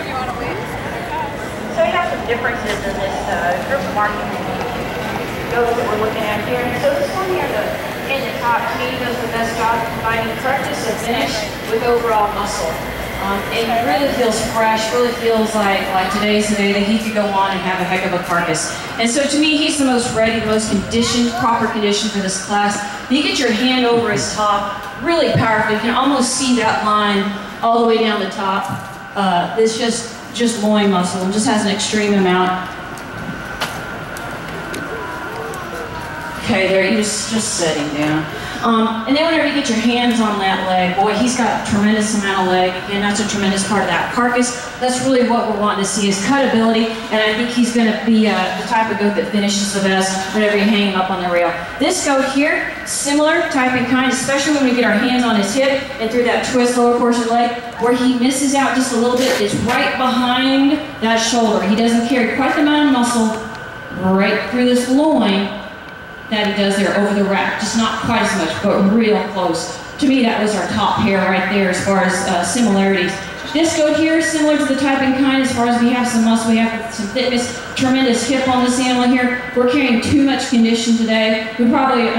So we have some differences in this group of marking goats that we're looking at here. So this one here, in the top, to me, does the best job combining practice and finish with overall muscle. It really feels fresh, really feels like today's the day that he could go on and have a heck of a carcass. And so to me, he's the most ready, the most conditioned, proper condition for this class. You get your hand over his top, really powerful. You can almost see that line all the way down the top. It's just loin muscle and just has an extreme amount. Okay, there, he's just setting down. And then whenever you get your hands on that leg, boy, he's got a tremendous amount of leg. Again, that's a tremendous part of that carcass. That's really what we're wanting to see is cutability, and I think he's going to be the type of goat that finishes the best whenever you hang him up on the rail. This goat here, similar type and kind, especially when we get our hands on his hip and through that twist lower portion of the leg, where he misses out just a little bit is right behind that shoulder. He doesn't carry quite the amount of muscle right through this loin that he does there over the rack. Just not quite as much, but real close. To me, that was our top pair right there as far as similarities. This goat here is similar to the type and kind as far as we have some muscle, we have some thickness, tremendous hip on this animal here. We're carrying too much condition today. We probably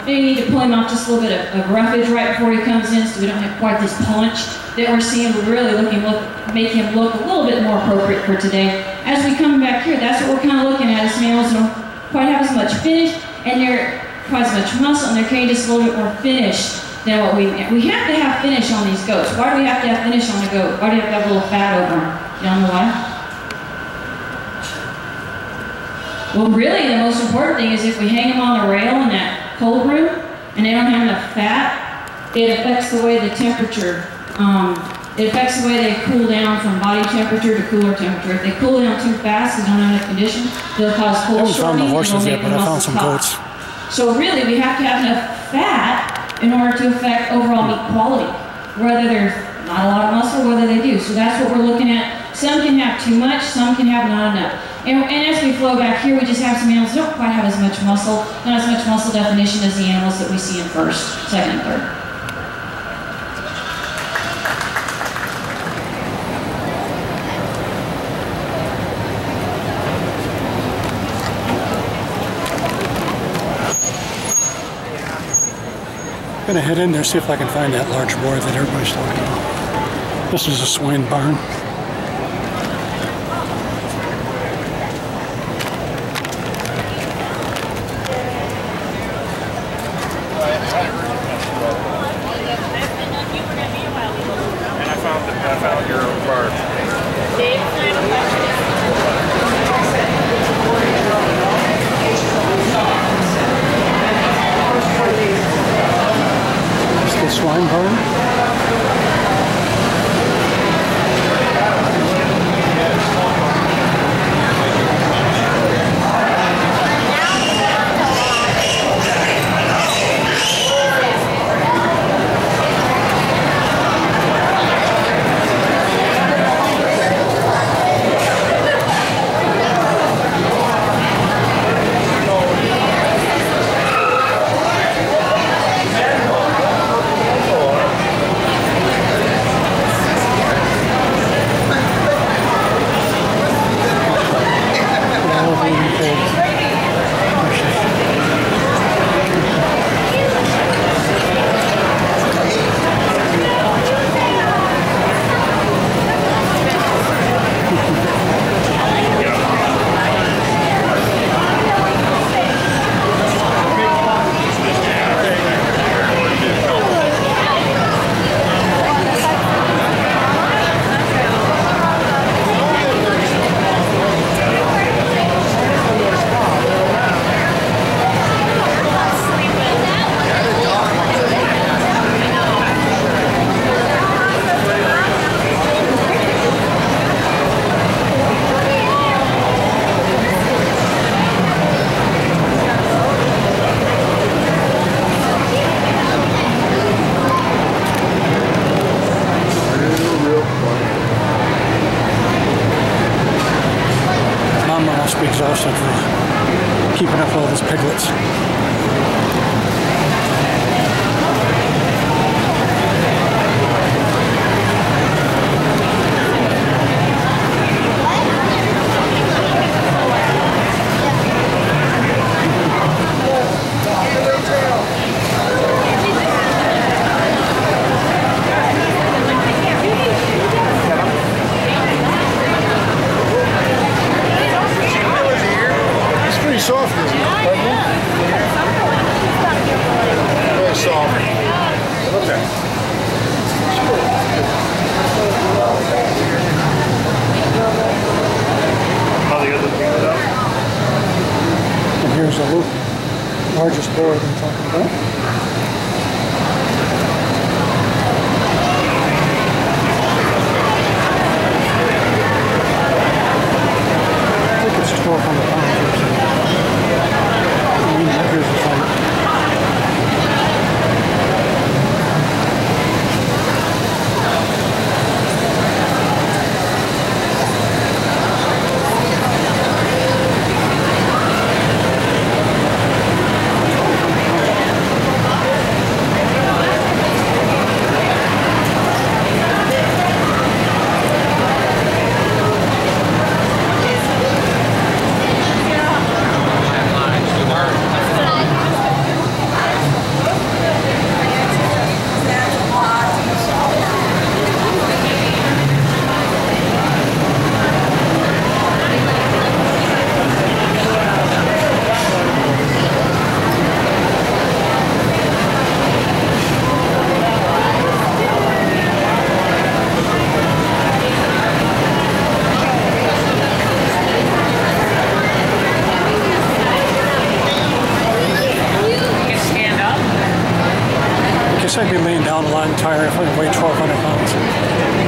maybe need to pull him off just a little bit of roughage right before he comes in so we don't have quite this punch that we're seeing. We're really make him look a little bit more appropriate for today. As we come back here, that's what we're kind of looking at. Is some animals don't quite have as much finish, and they're quite as much muscle, and they're carrying just a little bit more finish than what we have to have finish on these goats. Why do we have to have finish on a goat? Why do you have to have a little fat over them? Y'all know why? Well, really, the most important thing is if we hang them on the rail in that cold room, and they don't have enough fat, it affects the way the temperature, it affects the way they cool down from body temperature to cooler temperature. If they cool down too fast, they don't have enough condition, they'll cause cold shortening. I haven't found the horses yet, but I found some goats. So really, we have to have enough fat in order to affect overall meat quality, whether there's not a lot of muscle, whether they do. So that's what we're looking at. Some can have too much, some can have not enough. And as we flow back here, we just have some animals that don't quite have as much muscle, not as much muscle definition as the animals that we see in first, second, and third. I'm gonna head in there, see if I can find that large boar that everybody's talking about. This is a swine barn. And I found your barn. Swine barn. Must be exhausted for keeping up with all these piglets. board I'm talking about. I think it's 1,200 pounds or something. Here's the front. I'd be laying down a lot and tired if I weighed 1,200 pounds.